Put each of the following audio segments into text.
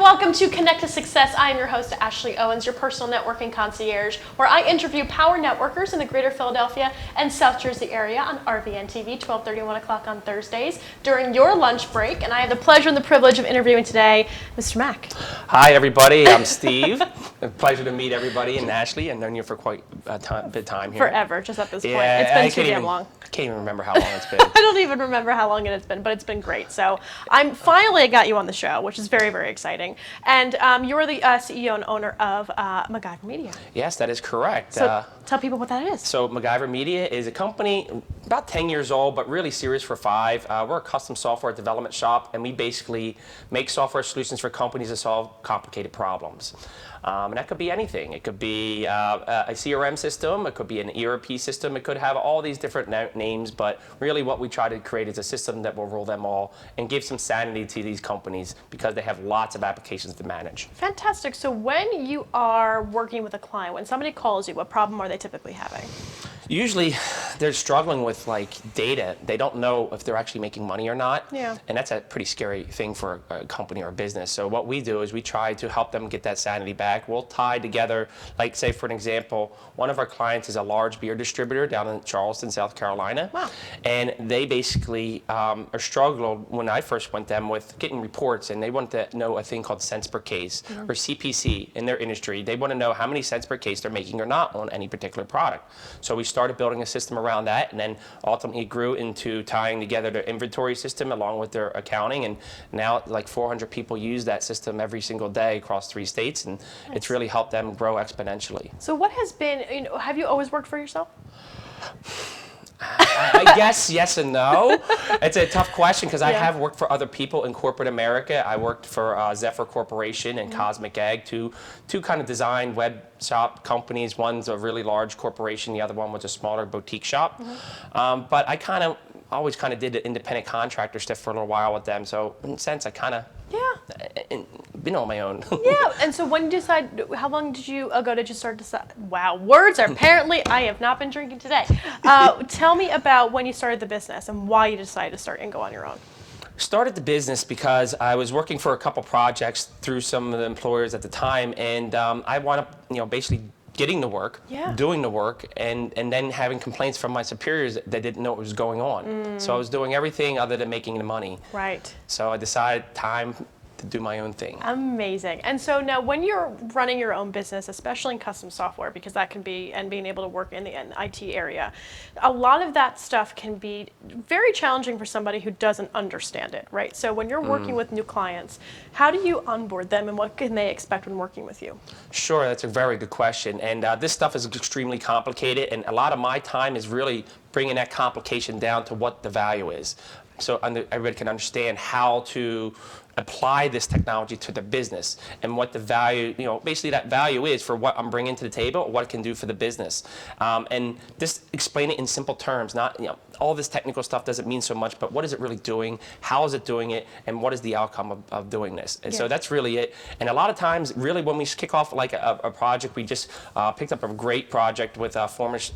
welcome to Connect to Success. I am your host, Ashley Owens, your personal networking concierge, where I interview power networkers in the greater Philadelphia and South Jersey area on RVN TV, 12:30, 1 o'clock on Thursdays during your lunch break. And I have the pleasure and the privilege of interviewing today Mr. Mac. Hi, everybody. I'm Steve. A pleasure to meet everybody and Ashley. I've known you for quite a bit of time here. Forever, just at this point. It's been too damn long. I can't even remember how long it's been. I don't even remember how long it has been, but it's been great. So I got you on the show, which is very, very exciting. And you're the CEO and owner of MacGuyver Media. Yes, that is correct. So tell people what that is. So MacGuyver Media is a company about 10 years old, but really serious for 5. We're a custom software development shop, and we basically make software solutions for companies to solve complicated problems. And that could be anything. It could be a CRM system, it could be an ERP system, it could have all these different names, but really what we try to create is a system that will rule them all and give some sanity to these companies because they have lots of applications to manage. Fantastic. So when you are working with a client, when somebody calls you, what problem are they typically having? Usually they're struggling with data. They don't know if they're actually making money or not. Yeah. And that's a pretty scary thing for a company or a business. So what we do is we try to help them get that sanity back. We'll tie together, say for an example, one of our clients is a large beer distributor down in Charleston, South Carolina. Wow. And they basically are struggled when I first went them with getting reports, and they want to know a thing called cents per case or CPC in their industry. They want to know how many cents per case they're making or not on any particular product. So we started building a system around that, and then ultimately it grew into tying together their inventory system along with their accounting, and now 400 people use that system every single day across 3 states, and it's really helped them grow exponentially. So what has been, have you always worked for yourself? I guess yes and no. It's a tough question because I have worked for other people in corporate America. I worked for Zephyr Corporation and Cosmic Egg, two kind of design web shop companies. One's a really large corporation, the other one was a smaller boutique shop. But I always did the independent contractor stuff for a little while with them. So in a sense, I been on my own. Yeah, and so when you decide, how long ago did you start to decide? Wow, words are apparently, I have not been drinking today. Tell me about when you started the business and why you decided to start and go on your own. Started the business because I was working for a couple projects through some of the employers at the time, and I wound up, basically getting the work, doing the work, and then having complaints from my superiors that didn't know what was going on. So I was doing everything other than making the money. Right. So I decided time to do my own thing. Amazing. And so now when you're running your own business, especially in custom software, because that can be, and being able to work in the IT area, a lot of that stuff can be very challenging for somebody who doesn't understand it, right? So when you're working with new clients, how do you onboard them and what can they expect when working with you? Sure, that's a very good question. And this stuff is extremely complicated, and a lot of my time is really bringing that complication down to what the value is. So everybody can understand how to apply this technology to their business and what the value, basically that value is for what I'm bringing to the table, or what it can do for the business. And just explain it in simple terms, not, all this technical stuff doesn't mean so much, but what is it really doing? How is it doing it? And what is the outcome of doing this? And so that's really it. And a lot of times, really, when we kick off a project, we just picked up a great project with famous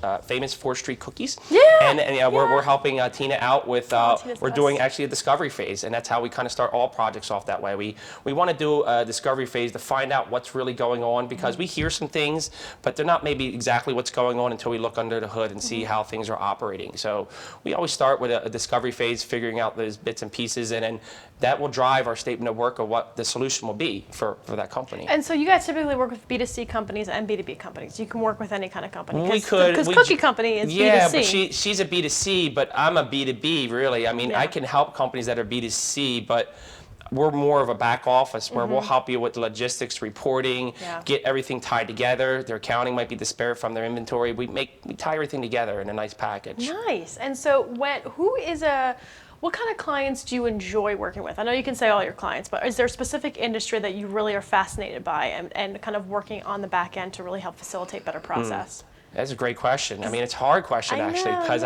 4th Street Cookies. Yeah. And we're helping Tina out with, we're doing actually a discovery phase, and that's how we start all projects off that way. We want to do a discovery phase to find out what's really going on, because we hear some things, but they're not maybe exactly what's going on until we look under the hood and see how things are operating. So we always start with a discovery phase, figuring out those bits and pieces, and then that will drive our statement of work of what the solution will be for that company. And so you guys typically work with B2C companies and B2B companies. You can work with any kind of company. We could. Because Cookie Company is B2C. Yeah, but she's a B2C, but I'm a B2B, really. I mean, I can help companies that are B2C, but we're more of a back office where we'll help you with logistics, reporting, get everything tied together. Their accounting might be disparate from their inventory. We tie everything together in a nice package. Nice. And so what kind of clients do you enjoy working with? I know you can say all your clients, but is there a specific industry that you really are fascinated by and kind of working on the back end to really help facilitate better process? That's a great question. I mean, it's a hard question, actually, because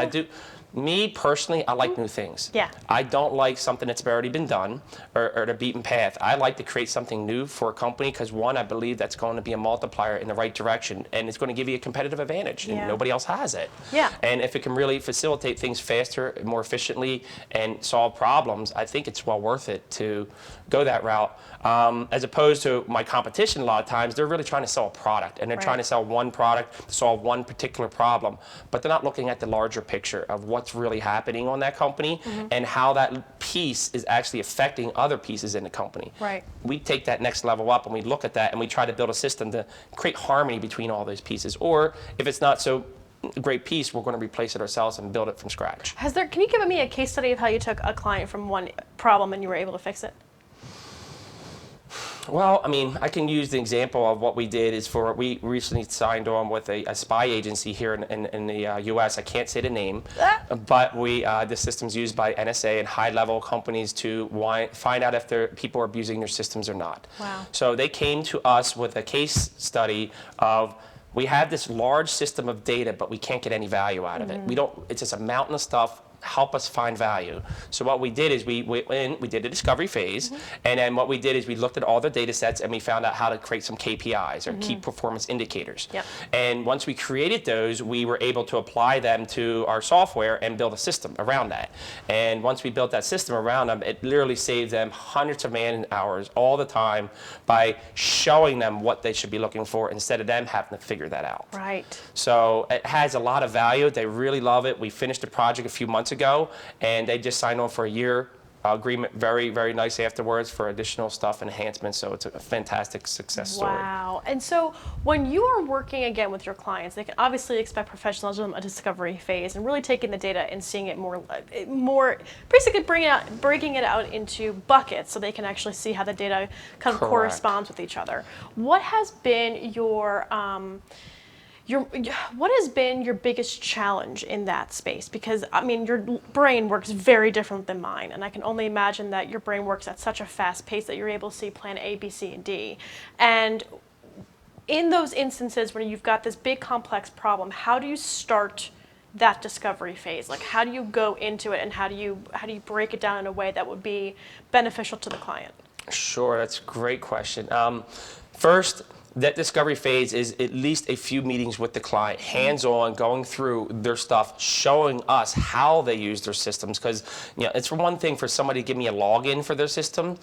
Me personally, I like new things. Yeah. I don't like something that's already been done or the beaten path. I like to create something new for a company because, one, I believe that's going to be a multiplier in the right direction, and it's going to give you a competitive advantage, and nobody else has it. Yeah. And if it can really facilitate things faster, more efficiently, and solve problems, I think it's well worth it to go that route. As opposed to my competition, a lot of times, they're really trying to sell a product, and they're trying to sell one product to solve one particular problem, but they're not looking at the larger picture of what's really happening on that company and how that piece is actually affecting other pieces in the company. Right. We take that next level up and we look at that and we try to build a system to create harmony between all those pieces. Or if it's not so great piece, we're going to replace it ourselves and build it from scratch. Can you give me a case study of how you took a client from one problem and you were able to fix it? Well, I mean, I can use the example of what we did we recently signed on with a spy agency here in the U.S. I can't say the name, but the system's used by NSA and high-level companies to find out if people are abusing their systems or not. Wow. So they came to us with a case study of, we have this large system of data, but we can't get any value out of it. It's just a mountain of stuff. Help us find value. So what we did is we did a discovery phase, and then what we did is we looked at all the data sets and we found out how to create some KPIs or key performance indicators. Yep. And once we created those, we were able to apply them to our software and build a system around that. And once we built that system around them, it literally saved them hundreds of man hours all the time by showing them what they should be looking for instead of them having to figure that out. Right. So it has a lot of value. They really love it. We finished the project a few months ago, and they just signed on for a year agreement very, very nice afterwards for additional stuff and enhancements. So it's a fantastic success story. Wow. And so when you are working again with your clients, they can obviously expect professionalism, a discovery phase, and really taking the data and seeing it more basically breaking it out into buckets so they can actually see how the data kind of corresponds with each other. What has been what has been your biggest challenge in that space? Because, I mean, your brain works very different than mine, and I can only imagine that your brain works at such a fast pace that you're able to see plan A, B, C, and D. And in those instances when you've got this big complex problem, how do you start that discovery phase? Like, how do you go into it, and how do you break it down in a way that would be beneficial to the client? Sure, that's a great question. First, that discovery phase is at least a few meetings with the client, hands-on, going through their stuff, showing us how they use their systems. Because it's one thing for somebody to give me a login for their system.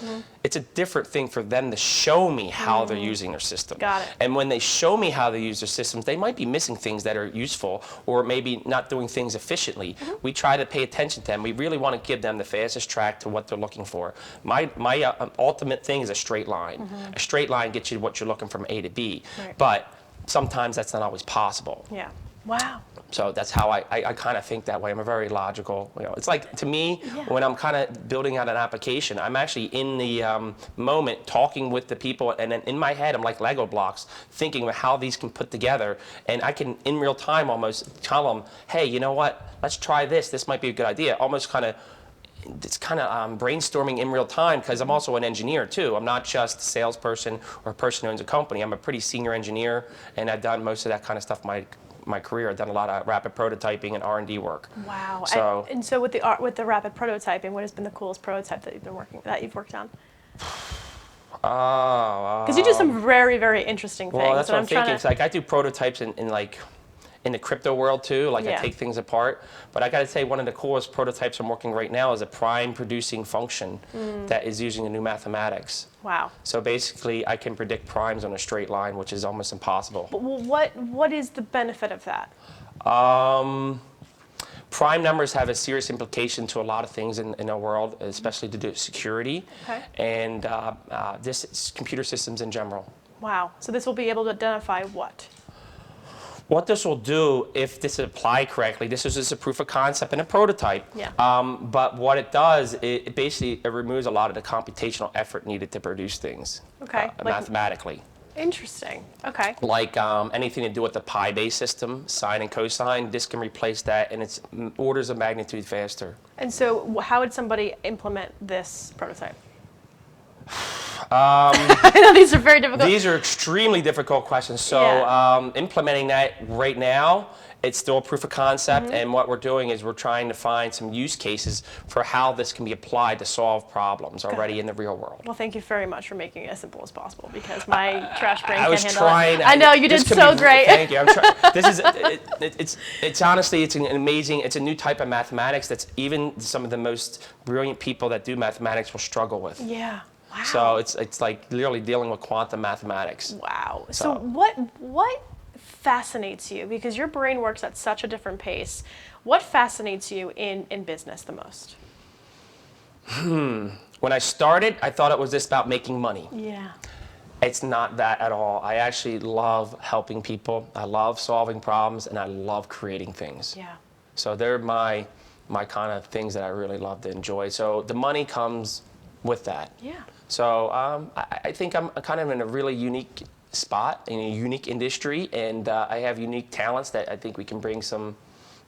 It's a different thing for them to show me how they're using their system. Got it. And when they show me how they use their systems, they might be missing things that are useful or maybe not doing things efficiently. We try to pay attention to them. We really want to give them the fastest track to what they're looking for. My ultimate thing is a straight line. A straight line gets you what you're looking from A to B, but sometimes that's not always possible. Yeah. Wow. So that's how I kind of think that way. I'm a very logical, it's like, to me, when I'm kind of building out an application, I'm actually in the moment talking with the people, and then in my head, I'm like Lego blocks, thinking about how these can put together, and I can, in real time, almost tell them, hey, you know what, let's try this. This might be a good idea. Almost kind of, it's kind of brainstorming in real time, because I'm also an engineer too. I'm not just a salesperson or a person who owns a company. I'm a pretty senior engineer, and I've done most of that kind of stuff my career. I've done a lot of rapid prototyping and R&D work. Wow. So, and so with the rapid prototyping, what has been the coolest prototype that you've worked on? Because you do some very, very interesting things. Well, that's what I'm thinking. It's like I do prototypes in the crypto world too, like I take things apart. But I got to say, one of the coolest prototypes I'm working right now is a prime producing function that is using the new mathematics. Wow. So basically, I can predict primes on a straight line, which is almost impossible. But what is the benefit of that? Prime numbers have a serious implication to a lot of things in our world, especially to do with security and this computer systems in general. Wow. So this will be able to identify what? What this will do, if this is applied correctly, this is just a proof of concept and a prototype. Yeah. But what it does, it basically removes a lot of the computational effort needed to produce things mathematically. Interesting. Okay. Like anything to do with the pi-based system, sine and cosine, this can replace that, and it's orders of magnitude faster. And so how would somebody implement this prototype? I know these are very difficult. These are extremely difficult questions. So implementing that right now, it's still a proof of concept, and what we're doing is we're trying to find some use cases for how this can be applied to solve problems already in the real world. Well, thank you very much for making it as simple as possible, because my trash brain I was can't handle trying. it. I know, you did so great. Thank you. This is it's honestly, it's an amazing. It's a new type of mathematics that's even some of the most brilliant people that do mathematics will struggle with. Yeah. Wow. So it's like literally dealing with quantum mathematics. Wow. So what fascinates you, because your brain works at such a different pace? What fascinates you in business the most? When I started, I thought it was just about making money. Yeah. It's not that at all. I actually love helping people. I love solving problems, and I love creating things. Yeah. So they're my kind of things that I really love to enjoy. So the money comes with that. Yeah. So I think I'm kind of in a really unique spot, in a unique industry, and I have unique talents that I think we can bring some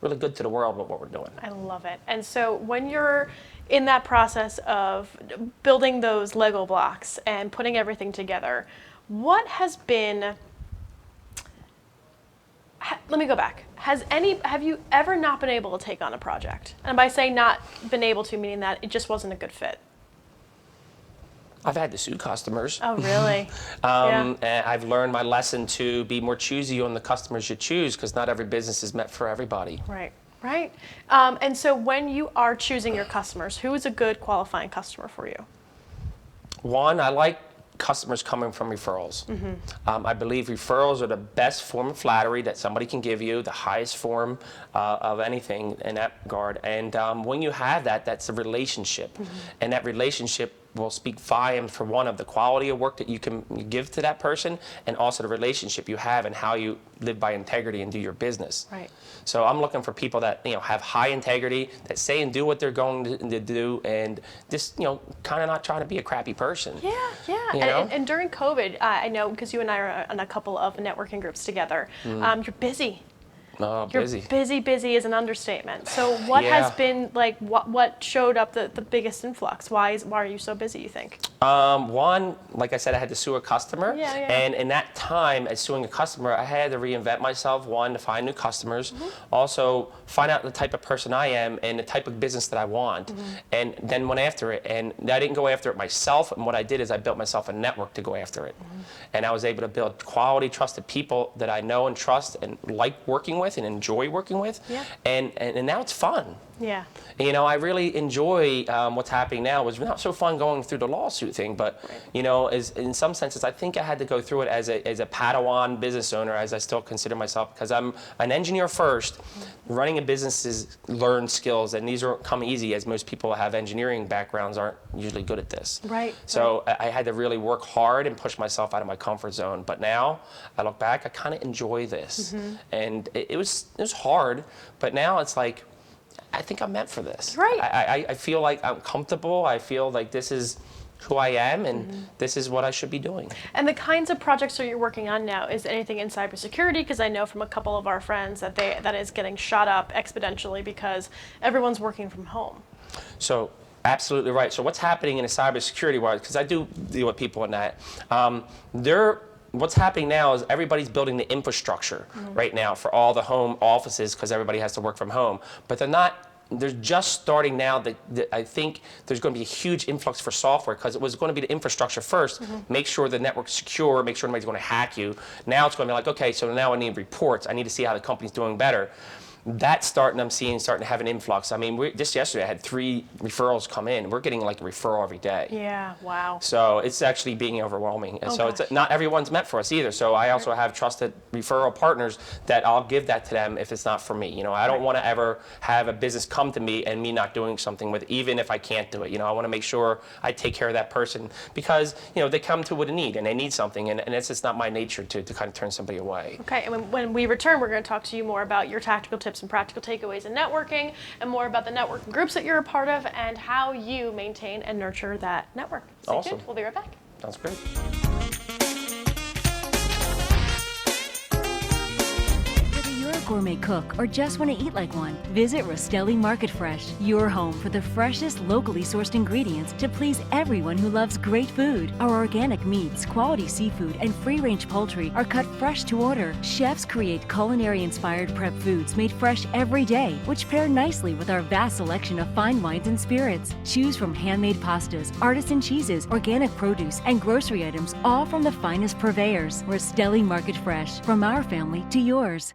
really good to the world with what we're doing. I love it. And so when you're in that process of building those Lego blocks and putting everything together, what has been, let me go back. Have you ever not been able to take on a project? And by saying not been able to, meaning that it just wasn't a good fit. I've had to sue customers. Oh, really? And I've learned my lesson to be more choosy on the customers you choose, because not every business is meant for everybody. Right, right. And so when you are choosing your customers, who is a good qualifying customer for you? One, I like customers coming from referrals. I believe referrals are the best form of flattery that somebody can give you, the highest form of anything in that regard. And when you have that, that's a relationship. And that relationship will speak volumes for one of the quality of work that you can give to that person, and also the relationship you have and how you live by integrity and do your business. Right. So I'm looking for people that have high integrity, that say and do what they're going to do, and just kind of not trying to be a crappy person. Yeah, yeah. And during COVID, I know, because you and I are on a couple of networking groups together. You're busy. Oh, You're busy. busy is an understatement. So what has been like, what showed up the biggest influx? Why are you so busy, you think? One, like I said, I had to sue a customer. Yeah. And in that time, as suing a customer, I had to reinvent myself. One, to find new customers. Also, find out the type of person I am and the type of business that I want. And then went after it. And I didn't go after it myself. And what I did is I built myself a network to go after it. And I was able to build quality, trusted people that I know and trust and like working with and enjoy working with. Yeah. And now it's fun. Yeah. I really enjoy what's happening now. It was not so fun going through the lawsuit thing, but is in some senses, I think I had to go through it as a Padawan business owner, as I still consider myself, because I'm an engineer first. Running a business is learned skills, and these don't come easy, as most people who have engineering backgrounds aren't usually good at this. Right. So I had to really work hard and push myself out of my comfort zone. But now I look back, I kind of enjoy this, and it was hard, but now it's like, I think I'm meant for this. Right. I feel like I'm comfortable. I feel like this is who I am, and this is what I should be doing. And the kinds of projects that you're working on now, is anything in cybersecurity? Because I know from a couple of our friends that that is getting shot up exponentially because everyone's working from home. So absolutely right. So what's happening in the cybersecurity world, because I do deal with people in that, what's happening now is everybody's building the infrastructure right now for all the home offices, because everybody has to work from home. But they're just starting now. I think there's going to be a huge influx for software, because it was going to be the infrastructure first. Make sure the network's secure, make sure nobody's going to hack you. Now it's going to be like, okay, so now I need reports. I need to see how the company's doing better. That's starting to have an influx. I mean, just yesterday I had 3 referrals come in. We're getting like a referral every day. Yeah, wow. So it's actually being overwhelming. And so gosh. it's not everyone's meant for us either. So I also have trusted referral partners that I'll give that to them if it's not for me. I don't want to ever have a business come to me and me not doing something with it, even if I can't do it. I want to make sure I take care of that person, because they come to with a need and they need something, and it's just not my nature to kind of turn somebody away. Okay, and when we return, we're going to talk to you more about your tactical tips and practical takeaways in networking, and more about the networking groups that you're a part of and how you maintain and nurture that network. Stay Awesome. tuned. We'll be right back. Sounds great. Whether you're a gourmet cook or just want to eat like one, visit Rostelli Market Fresh, your home for the freshest, locally sourced ingredients to please everyone who loves great food. Our organic meats, quality seafood, and free-range poultry are cut fresh to order. Chefs create culinary-inspired prep foods made fresh every day, which pair nicely with our vast selection of fine wines and spirits. Choose from handmade pastas, artisan cheeses, organic produce, and grocery items, all from the finest purveyors. Rostelli Market Fresh, from our family to yours.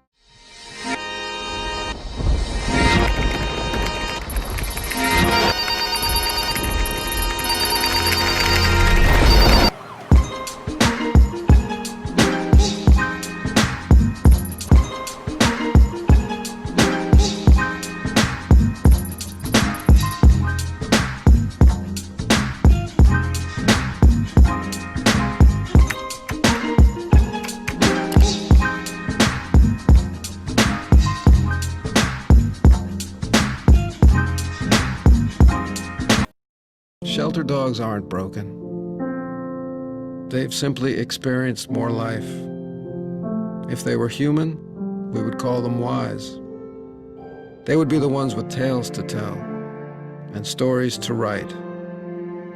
Shelter dogs aren't broken. They've simply experienced more life. If they were human, we would call them wise. They would be the ones with tales to tell and stories to write.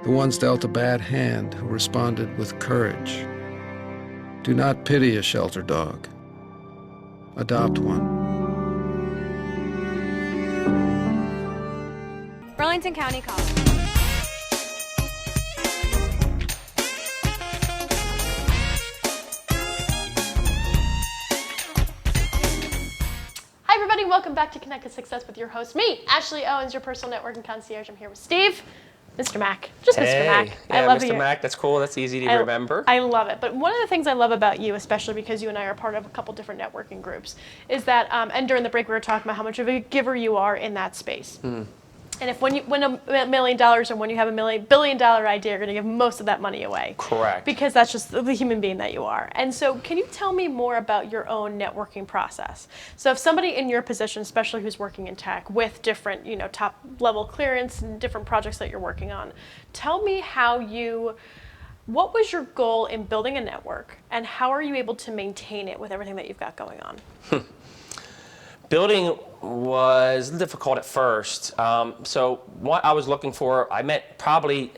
The ones dealt a bad hand who responded with courage. Do not pity a shelter dog. Adopt one. Burlington County College. Hi everybody, welcome back to Connected Success with your host, me, Ashley Owens, your personal networking concierge. I'm here with Steve, Mr. Mac, just Mr. Mac. Yeah, I love Mr. Mac, that's cool. That's easy to remember. I love it. But one of the things I love about you, especially because you and I are part of a couple different networking groups, is that, and during the break we were talking about how much of a giver you are in that space. And if when you win $1 million or when you have $1 billion idea, you're going to give most of that money away. Correct. Because that's just the human being that you are. And so can you tell me more about your own networking process? So if somebody in your position, especially who's working in tech with different, top level clearance and different projects that you're working on, tell me what was your goal in building a network and how are you able to maintain it with everything that you've got going on? Building was difficult at first. So what I was looking for, I probably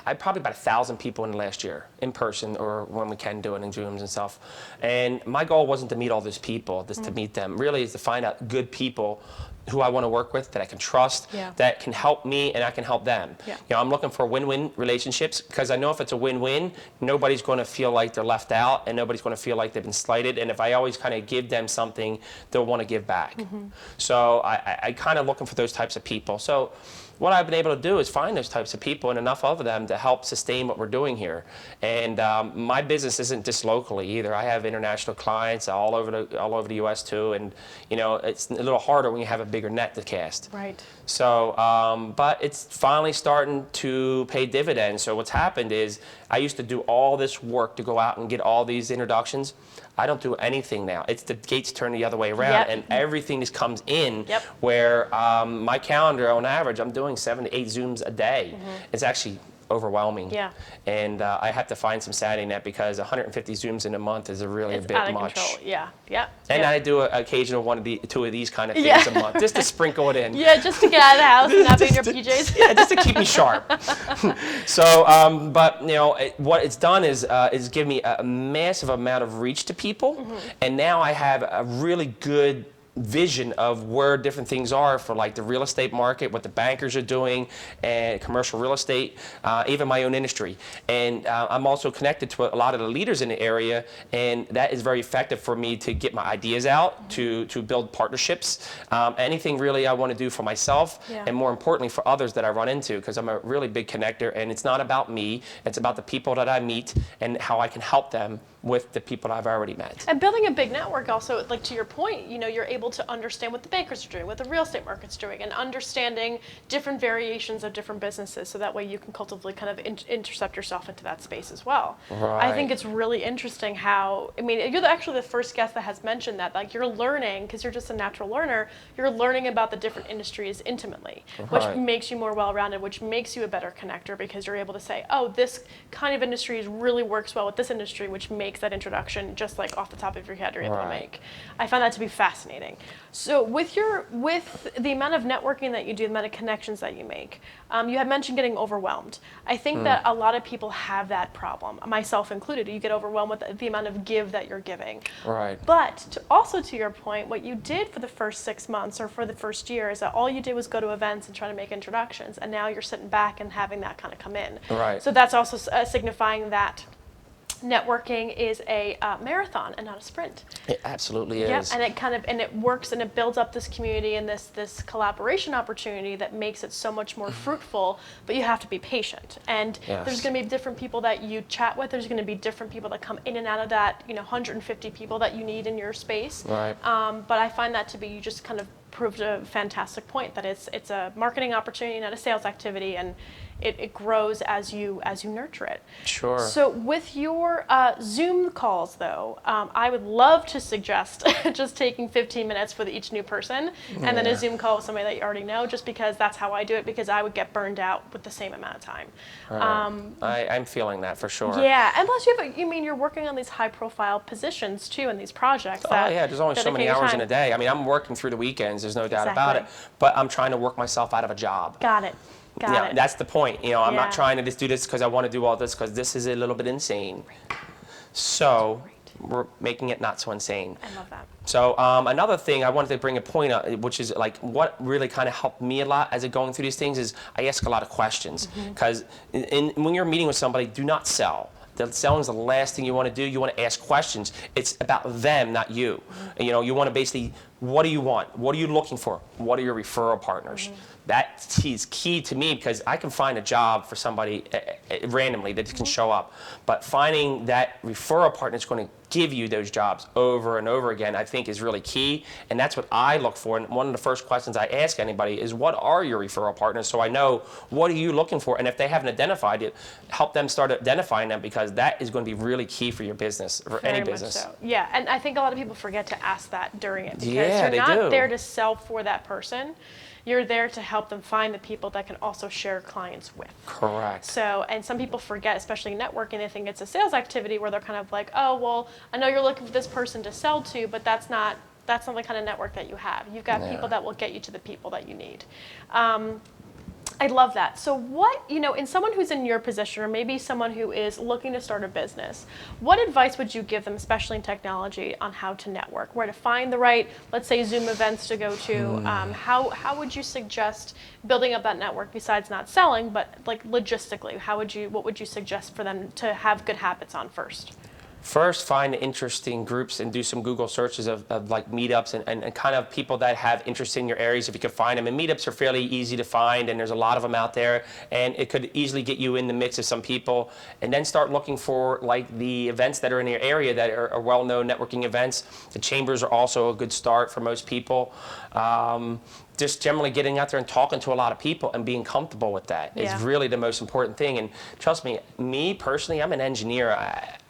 about 1,000 people in the last year in person or when we can do it in Zooms and stuff. And my goal wasn't to meet all those people, just to meet them. Really is to find out good people who I want to work with, that I can trust, that can help me and I can help them. Yeah. I'm looking for win-win relationships because I know if it's a win-win, nobody's going to feel like they're left out and nobody's going to feel like they've been slighted. And if I always kind of give them something, they'll want to give back. So I kind of looking for those types of people. So what I've been able to do is find those types of people and enough of them to help sustain what we're doing here. And my business isn't just locally either. I have international clients all over the U.S. too. And it's a little harder when you have a bigger net to cast. Right. So, but it's finally starting to pay dividends. So what's happened is I used to do all this work to go out and get all these introductions. I don't do anything now. It's the gates turn the other way around, and everything just comes in. Where my calendar, on average, I'm doing 7 to 8 Zooms a day. It's actually overwhelming. And I have to find some sanity in that because 150 Zooms in a month is really It's a bit out of much. control. And I do an occasional two of these kind of things a month, just to sprinkle it in. Just to get out of the house and not be in your PJs. Just to keep me sharp. So, but what it's done is give me a massive amount of reach to people, and now I have a really good vision of where different things are for like the real estate market, what the bankers are doing, and commercial real estate, even my own industry. And I'm also connected to a lot of the leaders in the area, and that is very effective for me to get my ideas out, to build partnerships, anything really I want to do for myself, and more importantly for others that I run into, because I'm a really big connector, and it's not about me, it's about the people that I meet and how I can help them with the people I've already met. And building a big network also, like to your point, you're able to understand what the bankers are doing, what the real estate market's doing, and understanding different variations of different businesses, so that way you can cultively kind of intercept yourself into that space as well. Right. I think it's really interesting how, you're actually the first guest that has mentioned that, like you're learning, because you're just a natural learner, you're learning about the different industries intimately, which makes you more well-rounded, which makes you a better connector, because you're able to say, oh, this kind of industry really works well with this industry, which makes that introduction just like off the top of your head you're able to make. I found that to be fascinating. networking. So with the amount of networking that you do, the amount of connections that you make, you had mentioned getting overwhelmed. I think that a lot of people have that problem, myself included. You get overwhelmed with the amount of give that you're giving. Right. But also to your point, what you did for the first 6 months or for the first year is that all you did was go to events and try to make introductions, and now you're sitting back and having that kind of come in. Right. So that's also signifying that networking is a marathon and not a sprint. It absolutely is. Yeah, and it works and it builds up this community and this collaboration opportunity that makes it so much more fruitful. But you have to be patient, and there's going to be different people that you chat with. There's going to be different people that come in and out of that 150 people that you need in your space. Right. But I find that to be, you just kind of proved a fantastic point that it's a marketing opportunity, not a sales activity, and it grows as you nurture it. Sure. So with your Zoom calls, though, I would love to suggest just taking 15 minutes for each new person, and then a Zoom call with somebody that you already know, just because that's how I do it, because I would get burned out with the same amount of time. Right. I'm feeling that for sure. Yeah, and plus you're working on these high-profile positions too in these projects. Oh yeah, there's only so many hours in a day. I mean, I'm working through the weekends. There's no doubt about it. But I'm trying to work myself out of a job. Got it. Got it. That's the point. I'm not trying to just do this because I want to do all this, because this is a little bit insane. So we're making it not so insane. I love that. So another thing I wanted to bring a point up, which is like what really kind of helped me a lot as I'm going through these things, is I ask a lot of questions. Because when you're meeting with somebody, do not sell. Selling is the last thing you want to do. You want to ask questions. It's about them, not you. You want to basically, what do you want? What are you looking for? What are your referral partners? That is key to me, because I can find a job for somebody randomly that can show up. But finding that referral partner that's going to give you those jobs over and over again, I think is really key. And that's what I look for. And one of the first questions I ask anybody is, what are your referral partners? So I know, what are you looking for? And if they haven't identified it, help them start identifying them, because that is going to be really key for your business, for Very any business. much so. Yeah, and I think a lot of people forget to ask that during it, because Yeah, you're not do. there to sell for that person. You're there to help them find the people that can also share clients with. Correct. So, and some people forget, especially networking, they think it's a sales activity where they're kind of like, oh, well, I know you're looking for this person to sell to, but that's not the kind of network that you have. You've got people that will get you to the people that you need. I love that. So what, in someone who's in your position, or maybe someone who is looking to start a business, what advice would you give them, especially in technology, on how to network, where to find the right, let's say, Zoom events to go to? How would you suggest building up that network, besides not selling, but like logistically, what would you suggest for them to have good habits on first? First, find interesting groups and do some Google searches of like meetups and kind of people that have interest in your areas, if you can find them. And meetups are fairly easy to find, and there's a lot of them out there, and it could easily get you in the mix of some people. And then start looking for like the events that are in your area that are well-known networking events. The chambers are also a good start for most people. Just generally getting out there and talking to a lot of people and being comfortable with that is really the most important thing. And trust me personally, I'm an engineer.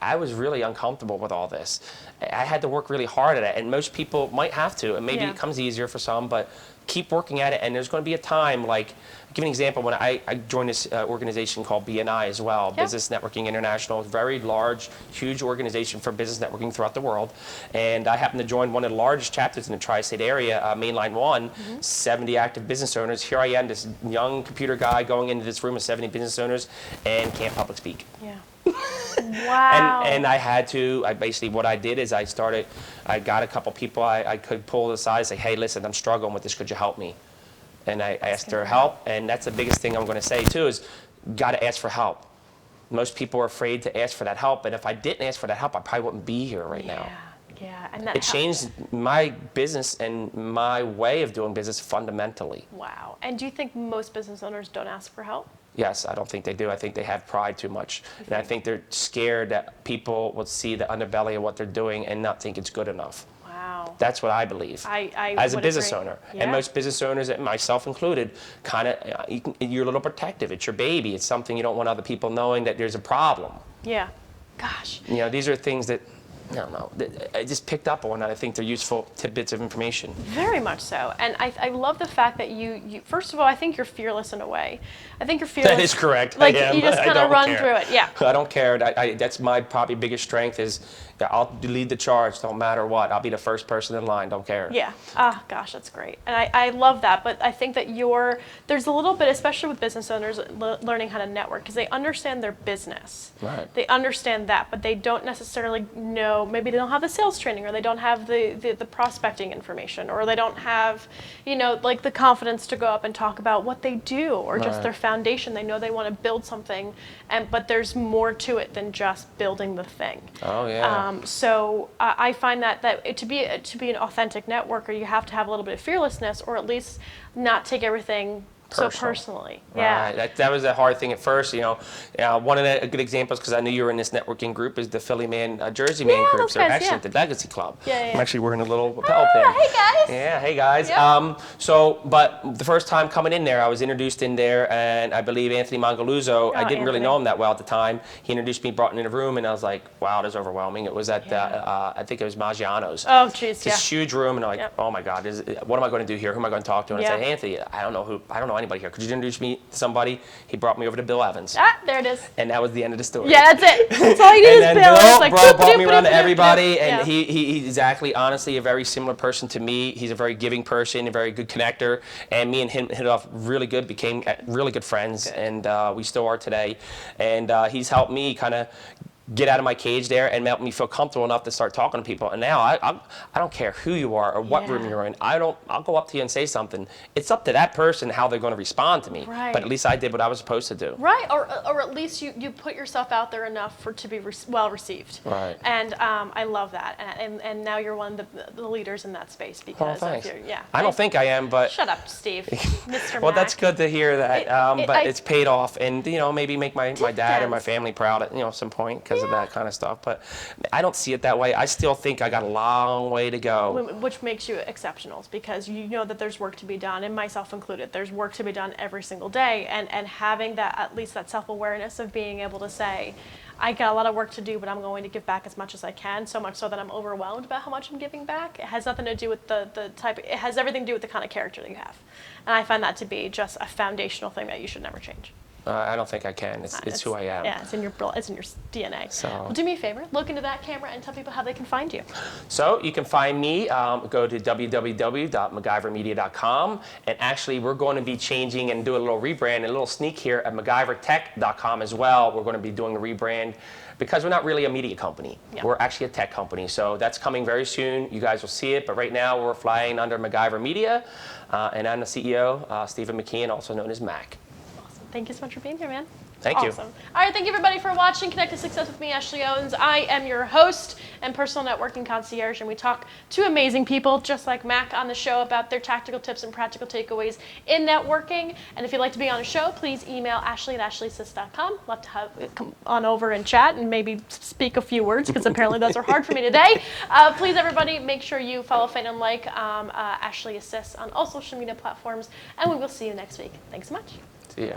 I was really uncomfortable with all this. I had to work really hard at it, and most people might have to, and maybe it comes easier for some, but keep working at it. And there's going to be a time, like, I'll give you an example. When I joined this organization called BNI as well, Business Networking International, very large, huge organization for business networking throughout the world. And I happened to join one of the largest chapters in the tri-state area, Mainline 1, 70 active business owners. Here I am, this young computer guy going into this room of 70 business owners and can't public speak. Yeah. Wow. And I had to, basically what I did is I got a couple people I could pull aside and say, hey, listen, I'm struggling with this, could you help me? And I asked her help, and that's the biggest thing I'm going to say too, is got to ask for help. Most people are afraid to ask for that help, and if I didn't ask for that help, I probably wouldn't be here right now. Yeah, and that it changed my business and my way of doing business fundamentally. Wow. And do you think most business owners don't ask for help? Yes, I don't think they do. I think they have pride too much. And I think they're scared that people will see the underbelly of what they're doing and not think it's good enough. Wow. That's what I believe. I as a would business agree. owner. Yeah. And most business owners, myself included, kind of, you're a little protective. It's your baby. It's something you don't want other people knowing that there's a problem. Yeah. Gosh. These are things that I don't know. I just picked up on that. I think they're useful tidbits of information. Very much so. And I love the fact that you, first of all, I think you're fearless in a way. I think you're fearless. That is correct. Like, I am. you just I kind of don't run care. through it. Yeah. I don't care. That's my probably biggest strength is I'll lead the charge. Don't matter what. I'll be the first person in line. Don't care. Yeah. Ah, gosh, that's great. And I love that. But I think that there's a little bit, especially with business owners, learning how to network because they understand their business. Right. They understand that, but they don't necessarily know, maybe they don't have the sales training or they don't have the prospecting information or they don't have, like the confidence to go up and talk about what they do or just Right. their foundation. They know they want to build something, but there's more to it than just building the thing. Oh, yeah. So I find that to be an authentic networker, you have to have a little bit of fearlessness, or at least not take everything so personally. Right. Yeah. That was a hard thing at first. One of the good examples, because I knew you were in this networking group, is the Philly Man, Jersey Man Yeah, groups. those They're guys, excellent. yeah. The Legacy Club. Yeah, yeah. I'm actually wearing a little lapel pin. Hey guys. Yeah, hey guys. Yep. But the first time coming in there, I was introduced in there, and I believe Anthony Mangaluzzo, I didn't really know him that well at the time. He introduced me, brought me in a room, and I was like, wow, that's overwhelming. It was at, I think it was Maggiano's. Oh, jeez, It's this huge room, and I'm like, Yep. oh my God, what am I going to do here? Who am I going to talk to? And I Yeah. said, Anthony, I don't know anybody here. Could you introduce me to somebody? He brought me over to Bill Evans. Ah, there it is. And that was the end of the story. Yeah, that's it. That's all you need is And Bill. then It's like, Bill brought me around to doop, doop, everybody, doop. and Yeah. he's exactly, honestly, a very similar person to me. He's a very giving person, a very good connector, and me and him hit it off really good, became really good friends, and we still are today. And he's helped me kind of get out of my cage there and help me feel comfortable enough to start talking to people. And now I don't care who you are or what room you're in. I'll go up to you and say something. It's up to that person how they're going to respond to me. Right. But at least I did what I was supposed to do. Right, or at least you put yourself out there enough to be well received. Right. And I love that. And now you're one of the leaders in that space because thanks. of your, yeah. I don't think I am, but Shut up, Steve. Mr. well, Mac. that's good to hear that. But it's paid off, and maybe make my dad or my Dividends. family proud at some point because of that kind of stuff. But I don't see it that way. I still think I got a long way to go. Which makes you exceptional because you know that there's work to be done, and myself included. There's work to be done every single day, and having that, at least that self-awareness of being able to say, I got a lot of work to do, but I'm going to give back as much as I can, so much so that I'm overwhelmed about how much I'm giving back. It has nothing to do with the type, it has everything to do with the kind of character that you have. And I find that to be just a foundational thing that you should never change. I don't think I can. It's who I am. Yeah, it's in your DNA. So- Well, do me a favor, look into that camera and tell people how they can find you. So you can find me, go to www.MacGuyverMedia.com, and actually we're going to be changing and do a little rebrand, a little sneak here at MacGyverTech.com as well. We're going to be doing a rebrand because we're not really a media company. Yeah. We're actually a tech company. So that's coming very soon. You guys will see it, but right now we're flying under MacGyver Media, and I'm the CEO, Stephen McKeon, also known as Mac. Awesome. Thank you so much for being here, man. Thank you. Awesome. All right, thank you everybody for watching Connect to Success with me, Ashley Owens. I am your host and personal networking concierge, and we talk to amazing people just like Mac on the show about their tactical tips and practical takeaways in networking. And if you'd like to be on a show, please email ashley@ashleysis.com. Love to have come on over and chat and maybe speak a few words because apparently those are hard for me today. Please, everybody, make sure you follow, fan, and like Ashley Assist on all social media platforms, and we will see you next week. Thanks so much. See ya.